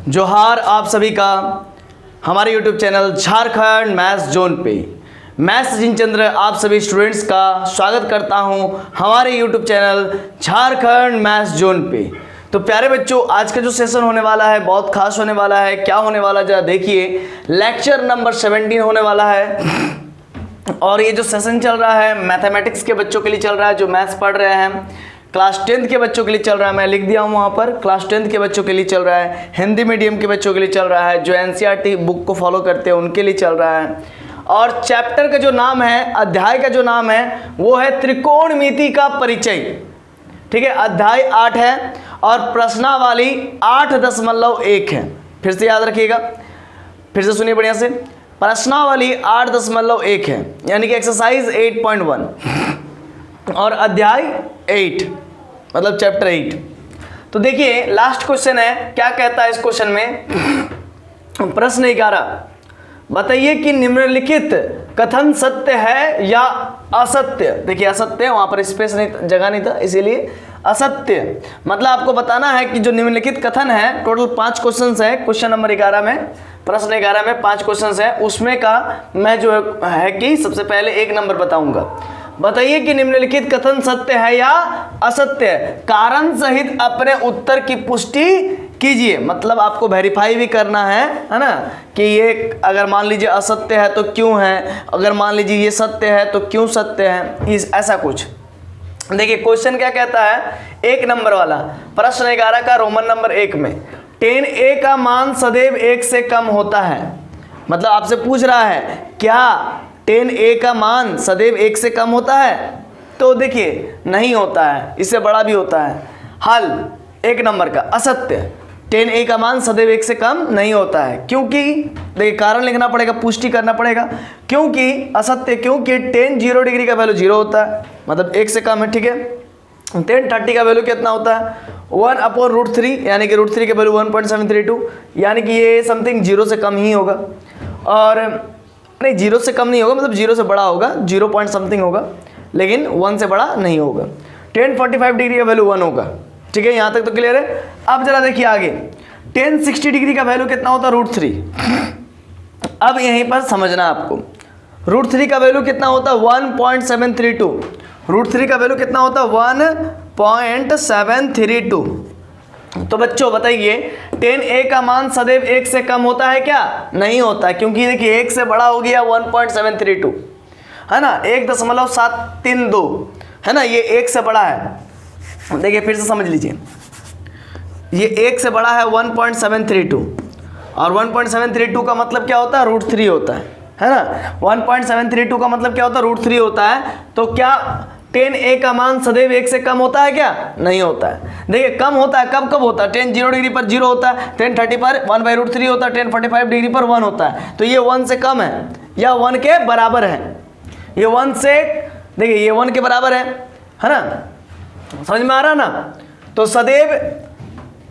जोहार आप सभी का हमारे YouTube channel Jharkhand maths zone पे मैं सचिन चंद्र आप सभी स्टूडेंट्स का स्वागत करता हूं हमारे YouTube channel Jharkhand maths zone पे। तो प्यारे बच्चों, आज का जो सेशन होने वाला है बहुत खास होने वाला है। क्या होने वाला जरा देखिए, लेक्चर नंबर 17 होने वाला है। और ये जो सेशन चल रहा है मैथमेटिक्स के बच्चों के लिए चल रहा है, जो मैथ्स पढ़ रहे हैं। क्लास 10th के बच्चों के लिए चल रहा है, मैं लिख दिया हूँ वहाँ पर। क्लास 10th के बच्चों के लिए चल रहा है, हिंदी मीडियम के बच्चों के लिए चल रहा है, जो एनसीईआरटी बुक को फॉलो करते हैं उनके लिए चल रहा है। और चैप्टर का जो नाम है, अध्याय का जो नाम है वो है त्रिकोणमिति का परिचय। ठीक है, अध्याय 8 है और प्रश्नावली 8.1 है। फिर से याद रखिएगा, फिर से सुनिए बढ़िया से। प्रश्नावली 8.1 है, यानी कि एक्सरसाइज 8.1 और अध्याय 8 मतलब चैप्टर 8। तो देखिए लास्ट क्वेश्चन है, क्या कहता है इस क्वेश्चन में। प्रश्न 11, बताइए कि निम्नलिखित कथन सत्य है या असत्य। देखिए असत्य, वहां पर स्पेस नहीं, जगह नहीं था, इसीलिए असत्य। मतलब आपको बताना है कि जो निम्नलिखित कथन है, टोटल 5 क्वेश्चन है क्वेश्चन नंबर 11 में, प्रश्न 11 में 5 क्वेश्चन है। उसमें का मैं जो है कि सबसे पहले 1 नंबर बताऊंगा। बताइए कि निम्नलिखित कथन सत्य है या असत्य है, कारण सहित अपने उत्तर की पुष्टि कीजिए। मतलब आपको वेरीफाई भी करना है ना, कि ये अगर मान लीजिए असत्य है तो क्यों है, अगर मान लीजिए ये सत्य है तो क्यों सत्य है, ऐसा कुछ। देखिए क्वेश्चन क्या कहता है, 1 नंबर वाला प्रश्न 11 का रोमन नंबर 1 में 10a का मान सदैव 1 से कम होता है। मतलब आपसे पूछ रहा है क्या 10a का मान सदैव 1 से कम होता है। तो देखिए नहीं होता है, इससे बड़ा भी होता है। हल 1 नंबर का असत्य, 10a का मान सदैव 1 से कम नहीं होता है। क्योंकि देखिए कारण लिखना पड़ेगा, पुष्टि करना पड़ेगा। क्योंकि असत्य, क्योंकि 10 0 डिग्री का वैल्यू 0 होता है, मतलब 1 से कम है। ठीक है, 10 30 का वैल्यू कितना होता है 1/√3, यानी कि √3 का वैल्यू 1.732, यानी कि ये समथिंग 0 से कम ही होगा। और नहीं 0 से कम नहीं होगा, मतलब 0 से बड़ा होगा, 0 पॉइंट समथिंग होगा, लेकिन 1 से बड़ा नहीं होगा। 10 45 डिग्री का वैल्यू 1 होगा। ठीक है, यहाँ तक तो क्लियर है। अब जरा देखिए आगे, 10 60 डिग्री का वैल्यू कितना होता है √3। अब यहीं पर समझना आपको, √3 का वैल्यू कितना होता है 1.732। √3 का वैल्यू कितना होता है 1.732। तो बच्चों बताइए 10a का मान सदैव 1 से कम होता है क्या? नहीं होता है, क्योंकि देखिए 1 से बड़ा हो गया 1.732 है ना, 1.732 है ना, ये 1 से बड़ा है। देखिए फिर से समझ लीजिए, ये 1 से बड़ा है 1.732 और 1.732 का मतलब क्या होता है √3 होता है ना। 1.732 का मतलब क्या होता है √3 होता है। तो क्या 10a का मान सदैव 1 से कम होता है क्या? नहीं होता है। देखिए कम होता है, कब कब होता है, 10 0 डिग्री पर 0 होता है, 10 30 पर 1/√3 होता है, 10 45 डिग्री पर 1 होता है। तो ये 1 से कम है या 1 के बराबर है। ये 1 से, देखिए ये 1 के बराबर है ना, समझ में आ रहा ना। तो सदैव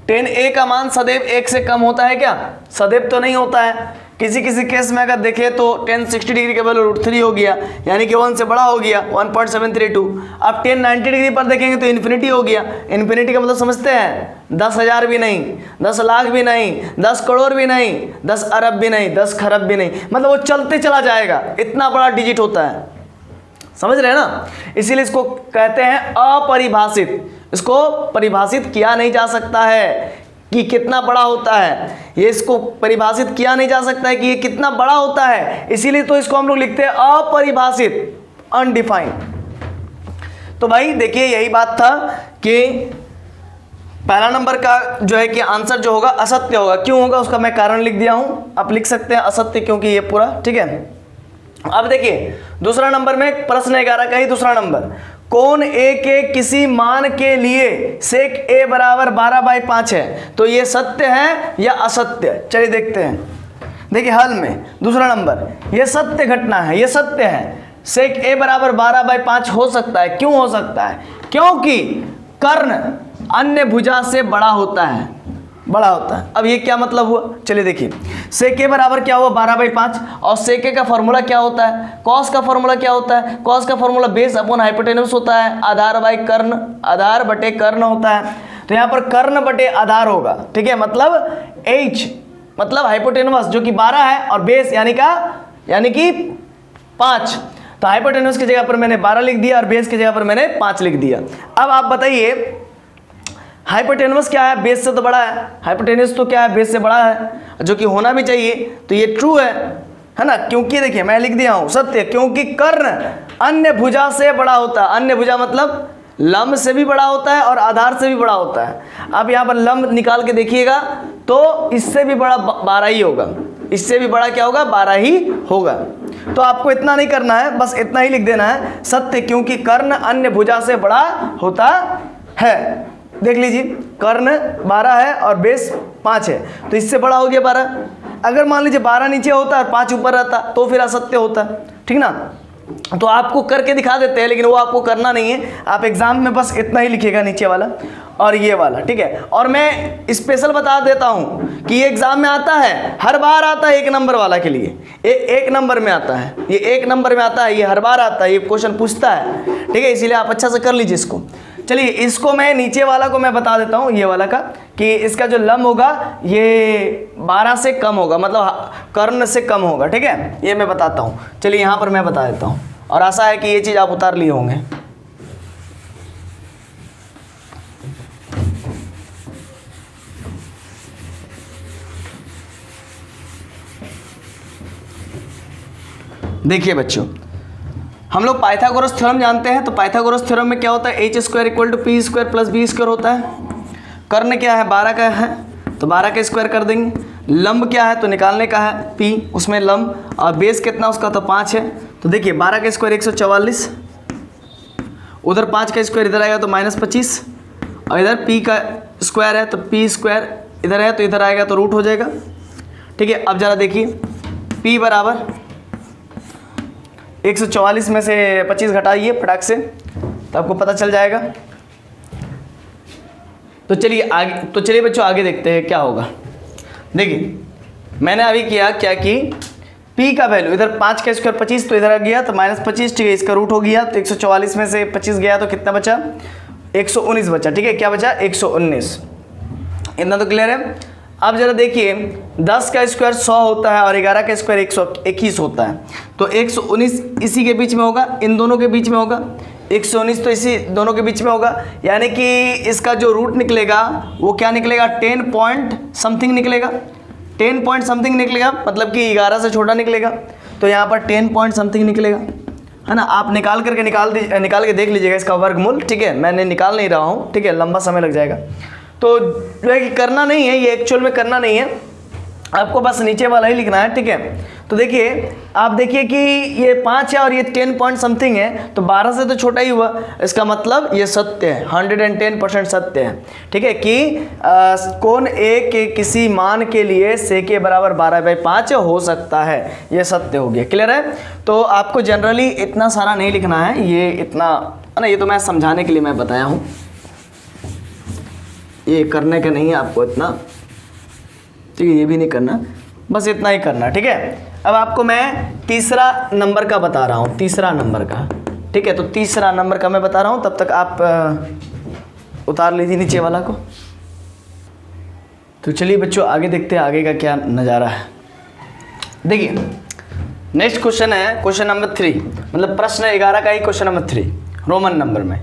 10a का मान सदैव 1 से कम होता है क्या? सदैव तो नहीं होता है। किसी किसी केस में अगर देखें तो 10 60 डिग्री का वैल्यू √3 हो गया, यानी कि 1 से बड़ा हो गया 1.732। अब 10 90 डिग्री पर देखेंगे तो इन्फिनिटी हो गया। इन्फिनिटी का मतलब समझते हैं, 10,000 भी नहीं, 10 लाख भी नहीं, 10 करोड़ भी नहीं, 10 अरब भी नहीं, 10 खरब भी नहीं, मतलब वो चलते चला जाएगा, इतना बड़ा डिजिट होता है। समझ रहे हैं ना, इसीलिए इसको कहते हैं अपरिभाषित। इसको परिभाषित किया नहीं जा सकता है कि कितना बड़ा होता है, ये इसको परिभाषित किया नहीं जा सकता है कि ये कितना बड़ा होता है, इसीलिए तो इसको हम लोग लिखते हैं अपरिभाषित, अनडिफाइंड। तो भाई देखिए यही बात था कि पहला नंबर का जो है कि आंसर जो होगा असत्य होगा। क्यों होगा उसका मैं कारण लिख दिया हूं, आप लिख सकते हैं असत्य, क्योंकि ये पूरा ठीक है। अब देखिए दूसरा नंबर में प्रश्न 11 का ही दूसरा नंबर, कोण ए के किसी मान के लिए सेक ए बराबर 12/5 है, तो ये सत्य है या असत्य? चलिए देखते हैं। देखिए हल में दूसरा नंबर, ये सत्य घटना है, ये सत्य है। सेक ए बराबर 12/5 हो सकता है। क्यों हो सकता है? क्योंकि कर्ण अन्य भुजा से बड़ा होता है, बड़ा होता है। अब ये क्या मतलब हुआ, चलिए देखिए, सेक ए बराबर क्या हुआ 12/5, और सेक ए का फॉर्मूला क्या होता है, कॉस का फॉर्मूला क्या होता है, कॉस का फॉर्मूला बेस अपॉन हाइपोटेनस होता है, आधार बाई कर्ण, आधार बटे कर्ण होता है। तो यहाँ पर कर्ण बटे आधार होगा, ठीक है, मतलब h मतलब हाइपोटेनस जो कि 12 है और बेस यानी कि 5। तो हाइपोटेनस की जगह पर मैंने 12 लिख दिया और बेस की जगह पर मैंने 5 लिख दिया। अब आप बताइए हाइपोटेनस क्या है, बेस से तो बड़ा है, हाइपोटेनस तो क्या है, बेस से बड़ा है, जो कि होना भी चाहिए। तो ये ट्रू है ना, क्योंकि देखिए मैं लिख दिया हूं सत्य, क्योंकि कर्ण अन्य भुजा से बड़ा होता है। अन्य भुजा मतलब लंब से भी बड़ा होता है और आधार से भी बड़ा होता है। अब यहाँ पर लंब निकाल के देखिएगा तो इससे भी बड़ा 12 ही होगा, इससे भी बड़ा क्या होगा, 12 ही होगा। तो आपको इतना नहीं करना है, बस इतना ही लिख देना है सत्य, क्योंकि कर्ण अन्य भुजा से बड़ा होता है। देख लीजिए कर्ण 12 है और बेस 5 है, तो इससे बड़ा हो गया 12। अगर मान लीजिए 12 नीचे होता है और 5 ऊपर रहता तो फिर असत्य होता, ठीक ना। तो आपको करके दिखा देते हैं, लेकिन वो आपको करना नहीं है, आप एग्जाम में बस इतना ही लिखिएगा, नीचे वाला और ये वाला, ठीक है। और मैं स्पेशल बता देता हूं कि ये एग्जाम में आता है, हर बार आता है 1 नंबर वाला के लिए, एक नंबर में आता है, ये 1 नंबर में आता है, ये हर बार आता है, ये क्वेश्चन पूछता है, ठीक है, इसीलिए आप अच्छा से कर लीजिए इसको। चलिए इसको मैं नीचे वाला को मैं बता देता हूँ, ये वाला का, कि इसका जो लंब होगा ये 12 से कम होगा, मतलब कर्ण से कम होगा, ठीक है, ये मैं बताता हूँ। चलिए यहाँ पर मैं बता देता हूँ और आशा है कि ये चीज़ आप उतार लिए होंगे। देखिए बच्चों, हम लोग पाइथागोरस थ्योरम जानते हैं, तो पाइथागोरस थ्योरम में क्या होता है, h square equal to P square plus B square होता है। कर्ण क्या है, 12 का है, तो 12 का स्क्वायर कर देंगे। लंब क्या है, तो निकालने का है p, उसमें लंब, और बेस कितना उसका, तो 5 है। तो देखिए 12 का स्क्वायर 144, उधर 5 का स्क्वायर इधर आएगा तो -25, और इधर p का स्क्वायर है तो p स्क्वायर इधर है तो इधर आएगा तो रूट हो जाएगा, ठीक है। अब ज़रा देखिए p बराबर 144 में से 25 घटाइए फटाक से, तो आपको पता चल जाएगा। तो चलिए बच्चों आगे देखते हैं क्या होगा। देखिए मैंने अभी क्या कि p का वैल्यू इधर 5 का स्क्वायर 25, तो इधर आ गया तो -25, ठीक है, इसका रूट हो गया, तो 144 में से 25 गया तो कितना बचा, 119 बचा, ठीक है, क्या बचा, 119। इतना तो क्लियर है। अब जरा देखिए 10 का स्क्वायर 100 होता है और 11 का स्क्वायर 121 होता है, तो 119 इसी के बीच में होगा, इन दोनों के बीच में होगा, 119 तो इसी दोनों के बीच में होगा, यानी कि इसका जो रूट निकलेगा वो क्या निकलेगा, 10 पॉइंट समथिंग निकलेगा, 10 पॉइंट समथिंग निकलेगा, मतलब कि 11 से छोटा निकलेगा, तो यहाँ पर 10 पॉइंट समथिंग निकलेगा, है ना। आप निकाल के देख लीजिएगा इसका वर्गमूल, ठीक है, मैंने निकाल नहीं रहा हूँ, ठीक है, लंबा समय लग जाएगा। तो जो है कि करना नहीं है, ये एक्चुअल में करना नहीं है, आपको बस नीचे वाला ही लिखना है, ठीक है। तो देखिए आप देखिए कि ये 5 है और ये 10 पॉइंट समथिंग है, तो 12 से तो छोटा ही हुआ, इसका मतलब ये सत्य है, 110% सत्य है, ठीक है, कि कोण ए के किसी मान के लिए से के बराबर 12/5 हो सकता है, ये सत्य हो गया। क्लियर है। तो आपको जनरली इतना सारा नहीं लिखना है, ये इतना है ना, ये तो मैं समझाने के लिए मैं बताया हूँ, ये करने का नहीं है आपको इतना, ठीक है, ये भी नहीं करना, बस इतना ही करना, ठीक है। अब आपको मैं तीसरा नंबर का बता रहा हूँ, तीसरा नंबर का, ठीक है, तो तीसरा नंबर का मैं बता रहा हूँ, तब तक आप उतार लीजिए नीचे वाला को। तो चलिए बच्चों आगे देखते हैं आगे का क्या नज़ारा है। देखिए नेक्स्ट क्वेश्चन है क्वेश्चन नंबर 3, मतलब प्रश्न 11 का ही क्वेश्चन नंबर 3 रोमन नंबर में।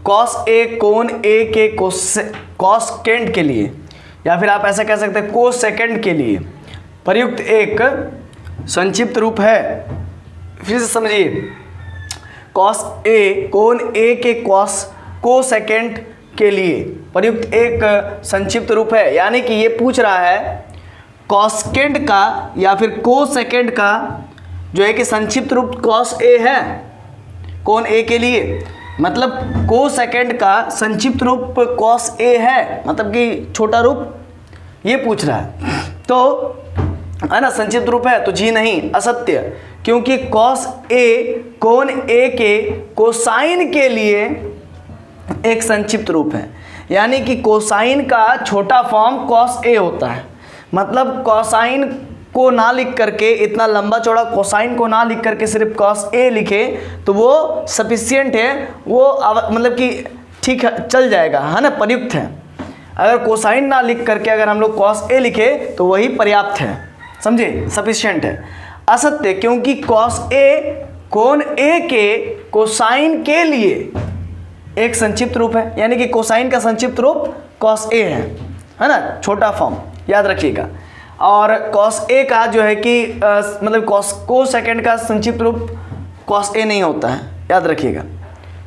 कॉस ए कोण ए के कोसेकेंड के लिए, या फिर आप ऐसा कह सकते हैं कोसेकेंड के लिए प्रयुक्त एक संक्षिप्त रूप है। फिर से समझिए, कॉस ए कोण ए के कोसेकेंड के लिए प्रयुक्त एक संक्षिप्त रूप है, यानी कि ये पूछ रहा है कॉसेकेंड का या फिर कोसेकेंड का जो है कि संक्षिप्त रूप कॉस ए है कोण ए के लिए, मतलब कोसेकेंड का संक्षिप्त रूप कॉस ए है, मतलब कि छोटा रूप, ये पूछ रहा है। तो है ना, संक्षिप्त रूप है तो जी नहीं, असत्य, क्योंकि कॉस ए कोण ए के कोसाइन के लिए एक संक्षिप्त रूप है, यानी कि कोसाइन का छोटा फॉर्म कॉस ए होता है, मतलब कोसाइन को ना लिख करके, इतना लंबा चौड़ा कोसाइन को ना लिख करके सिर्फ कॉस ए लिखे तो वो सफिशियंट है, वो मतलब कि ठीक है, चल जाएगा, है ना, प्रयुक्त है। अगर कोसाइन ना लिख करके अगर हम लोग कॉस ए लिखे तो वही पर्याप्त है, समझे, सफिशिएंट है। असत्य, क्योंकि कॉस ए कोण ए के कोसाइन के लिए एक संक्षिप्त रूप है, यानी कि कोसाइन का संक्षिप्त रूप कॉस ए है ना, छोटा फॉर्म, याद रखिएगा। और कॉस ए का जो है कि मतलब कोसेकेंड का संक्षिप्त रूप कॉस ए नहीं होता है, याद रखिएगा,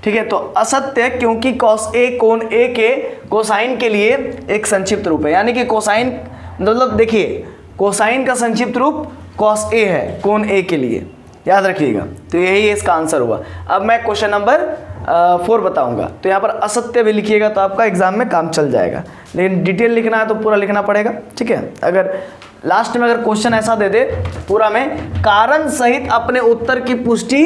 ठीक है। तो असत्य, क्योंकि कॉस ए कोण ए के कोसाइन के लिए एक संक्षिप्त रूप है, यानी कि कोसाइन मतलब देखिए कोसाइन का संक्षिप्त रूप कॉस ए है कोण ए के लिए, याद रखिएगा। तो यही इसका आंसर हुआ। अब मैं क्वेश्चन नंबर 4 बताऊंगा, तो यहाँ पर असत्य भी लिखिएगा तो आपका एग्जाम में काम चल जाएगा, लेकिन डिटेल लिखना है तो पूरा लिखना पड़ेगा, ठीक है। अगर लास्ट में अगर क्वेश्चन ऐसा दे दे पूरा में कारण सहित अपने उत्तर की पुष्टि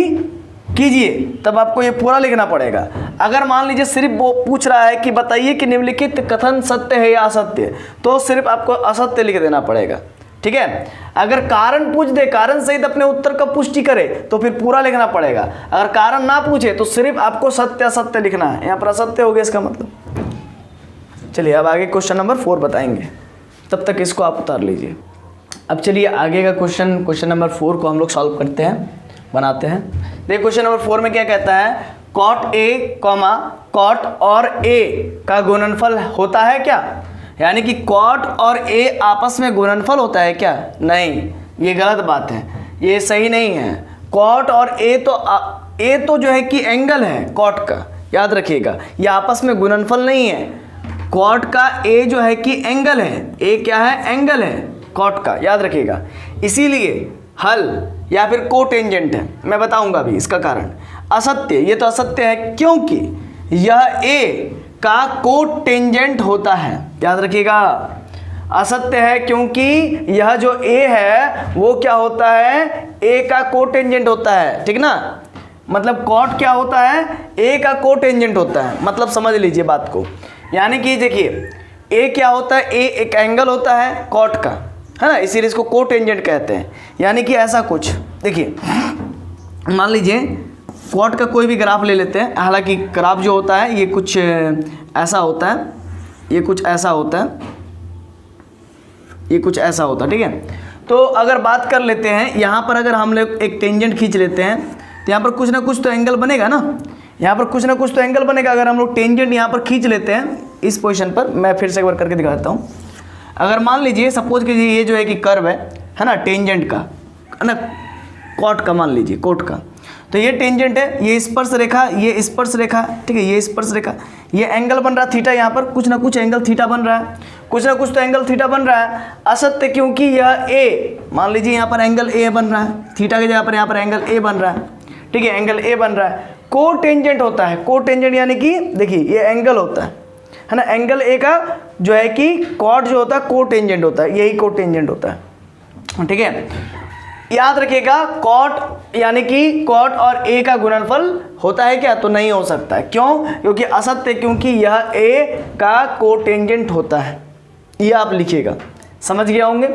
कीजिए, तब आपको ये पूरा लिखना पड़ेगा। अगर मान लीजिए सिर्फ वो पूछ रहा है कि बताइए कि निम्नलिखित कथन सत्य है या असत्य, तो सिर्फ आपको असत्य लिख देना पड़ेगा, ठीक है। अगर कारण पूछ दे, कारण सहित अपने उत्तर का पुष्टि करे, तो फिर पूरा लिखना पड़ेगा। अगर कारण ना पूछे तो सिर्फ आपको सत्य असत्य लिखना है, यहाँ पर असत्य हो गया इसका मतलब। चलिए अब आगे क्वेश्चन नंबर 4 बताएंगे, तब तक इसको आप उतार लीजिए। अब चलिए आगे का क्वेश्चन नंबर 4 को हम लोग सॉल्व करते हैं, बनाते हैं। देखिए क्वेश्चन नंबर 4 में क्या कहता है, कॉट ए कॉमा कॉट और ए का गुणनफल होता है क्या, यानी कि कॉट और ए आपस में गुणनफल होता है क्या? नहीं, ये गलत बात है, ये सही नहीं है। कॉट और ए तो जो है कि एंगल है कॉट का, याद रखिएगा, ये आपस में गुणनफल नहीं है। कॉट का ए जो है कि एंगल है, ए क्या है? एंगल है कॉट का, याद रखिएगा। इसीलिए हल या फिर कोटेंजेंट है, मैं बताऊंगा अभी इसका कारण। असत्य, ये तो असत्य है क्योंकि यह ए का कोटेंजेंट होता है, याद रखिएगा। असत्य है क्योंकि यह जो ए है वो क्या होता है? ए का कोटेंजेंट होता है, ठीक ना। मतलब कॉट क्या होता है? ए का कोटेंजेंट होता है, मतलब समझ लीजिए बात को। यानी कि देखिए ए क्या होता है? ए एक एंगल होता है कॉट का, है ना, इसीलिए इसको कोटेंजेंट कहते हैं। यानी कि ऐसा कुछ, देखिए मान लीजिए कॉट का कोई भी ग्राफ ले लेते हैं, हालांकि ग्राफ जो होता है ये कुछ ऐसा होता है, ये कुछ ऐसा होता है, ये कुछ ऐसा होता है, ठीक है। तो अगर बात कर लेते हैं यहाँ पर, अगर हम लोग एक टेंजेंट खींच लेते हैं तो यहाँ पर कुछ ना कुछ तो एंगल बनेगा ना, यहाँ पर कुछ ना कुछ तो एंगल बनेगा। अगर हम लोग टेंजेंट यहाँ पर खींच लेते हैं इस पोजीशन पर, मैं फिर से एक बार करके दिखाता हूँ। अगर मान लीजिए सपोज कीजिए ये जो है कि कर्व है ना, टेंजेंट का, है ना, कॉट का, मान लीजिए कोट का, तो ये टेंजेंट है, ये स्पर्श रेखा, ये स्पर्श रेखा, ठीक है, ये स्पर्श रेखा, ये एंगल बन रहा है थीटा, यहाँ पर कुछ ना कुछ एंगल थीटा बन रहा है, कुछ ना कुछ तो एंगल थीटा बन रहा है। असत्य क्योंकि यह ए, मान लीजिए यहाँ पर एंगल ए बन रहा है, थीटा के जगह पर यहाँ पर एंगल ए बन रहा है, ठीक है, एंगल ए बन रहा है। कोटेंजेंट होता है, कोटेंजेंट यानी कि देखिए ये एंगल होता है ना, एंगल ए का जो है कि कॉट जो होता है कोटेंजेंट होता है, यही कोटेंजेंट होता है, ठीक है। याद रखिएगा, कॉट यानी कि कॉट और ए का गुणनफल होता है क्या? तो नहीं हो सकता है। क्यों? क्योंकि असत्य, क्योंकि यह ए का कोटेंजेंट होता है, ये आप लिखिएगा, समझ गया होंगे।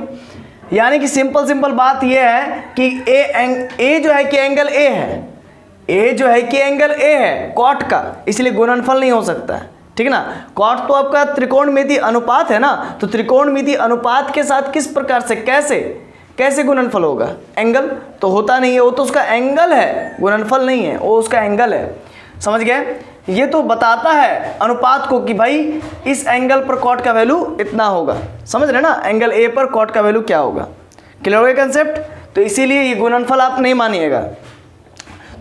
यानी कि सिंपल बात यह है कि ए जो है कि एंगल ए है, ए जो है कि एंगल ए है कॉट का, इसलिए गुणनफल नहीं हो सकता है, ठीक है ना। कॉट तो आपका त्रिकोणमिति अनुपात है ना, तो त्रिकोणमिति अनुपात के साथ किस प्रकार से कैसे गुणनफल होगा? एंगल तो होता नहीं है, वो तो उसका एंगल है, गुणनफल नहीं है, वो उसका एंगल है, समझ गए। ये तो बताता है अनुपात को कि भाई इस एंगल पर कॉट का वैल्यू इतना होगा, समझ रहे ना, एंगल ए पर कॉट का वैल्यू क्या होगा। क्लियर हो गया कंसेप्ट? तो इसीलिए ये गुणनफल आप नहीं मानिएगा।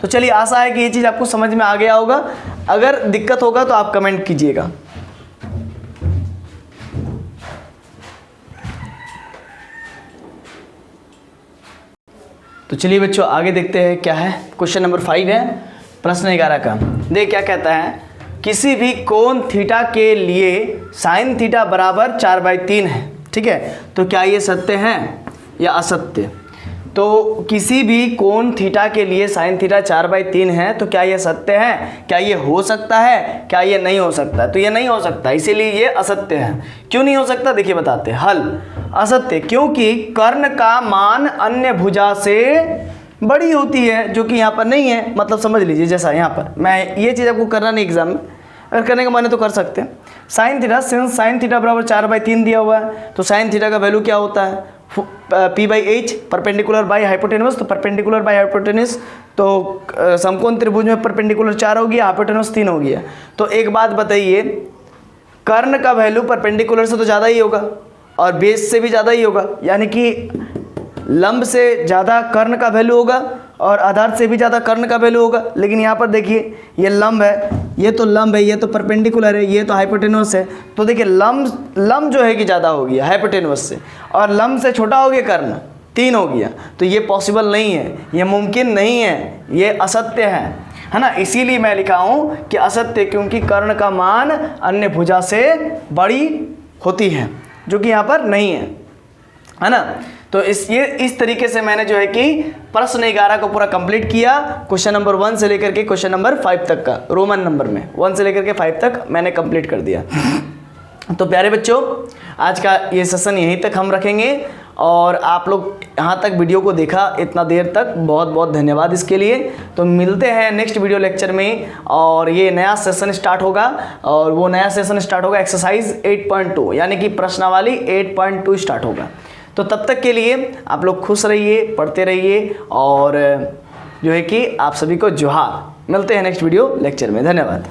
तो चलिए, आशा है कि ये चीज़ आपको समझ में आ गया होगा। अगर दिक्कत होगा तो आप कमेंट कीजिएगा। तो चलिए बच्चों आगे देखते हैं क्या है। क्वेश्चन नंबर 5 है, प्रश्न 11 का। देख क्या कहता है, किसी भी कोण थीटा के लिए साइन थीटा बराबर 4/3 है, ठीक है। तो क्या ये सत्य है या असत्य? तो किसी भी कोण थीटा के लिए साइन थीटा 4/3 है, तो क्या ये सत्य है? क्या ये हो सकता है? क्या ये नहीं हो सकता? तो ये नहीं हो सकता, इसीलिए ये असत्य है। क्यों नहीं हो सकता? देखिए बताते हैं। हल, असत्य क्योंकि कर्ण का मान अन्य भुजा से बड़ी होती है, जो कि यहाँ पर नहीं है। मतलब समझ लीजिए, जैसा यहाँ पर, मैं ये चीज़ आपको करना नहीं एग्जाम में, अगर करने का मन है तो कर सकते हैं। Sine theta, since sine theta बराबर 4/3 दिया हुआ है तो साइन थीटा का वैल्यू क्या होता है, P/h, परपेंडिकुलर बाई हाइपोटेनस। तो परपेंडिकुलर बाई हाइपोटेनस तो समकोण त्रिभुज में परपेंडिकुलर 4 हो गया, हाइपोटेनस 3 हो गया। तो एक बात बताइए, कर्ण का वैल्यू परपेंडिकुलर से तो ज़्यादा ही होगा और बेस से भी ज़्यादा ही होगा, यानी कि लंब से ज़्यादा कर्ण का वैल्यू होगा और आधार से भी ज़्यादा कर्ण का वैल्यू होगा। लेकिन यहाँ पर देखिए ये लंब है, ये तो लंब है, ये तो परपेंडिकुलर है, ये तो हाइपोटेनस है। तो देखिए लंब जो है कि ज़्यादा हो गया हाइपोटेनस से और लंब से छोटा हो गया कर्ण, 3 हो गया। तो ये पॉसिबल नहीं है, ये मुमकिन नहीं है, ये असत्य है ना। इसीलिए मैं लिखा हूँ कि असत्य, क्योंकि कर्ण का मान अन्य भुजा से बड़ी होती है, जो कि यहाँ पर नहीं है ना। तो इस तरीके से मैंने जो है कि प्रश्न 11 को पूरा कंप्लीट किया। क्वेश्चन नंबर 1 से लेकर के क्वेश्चन नंबर 5 तक का, रोमन नंबर में 1 से लेकर के 5 तक मैंने कंप्लीट कर दिया। तो प्यारे बच्चों, आज का ये सेशन यहीं तक हम रखेंगे और आप लोग यहाँ तक वीडियो को देखा इतना देर तक, बहुत बहुत धन्यवाद इसके लिए। तो मिलते हैं नेक्स्ट वीडियो लेक्चर में और ये नया सेशन स्टार्ट होगा और वो नया सेशन स्टार्ट होगा एक्सरसाइज 8.2 यानी कि प्रश्नावली 8.2 स्टार्ट होगा। तो तब तक के लिए आप लोग खुश रहिए, पढ़ते रहिए और जो है कि आप सभी को जोहार। मिलते हैं नेक्स्ट वीडियो लेक्चर में। धन्यवाद।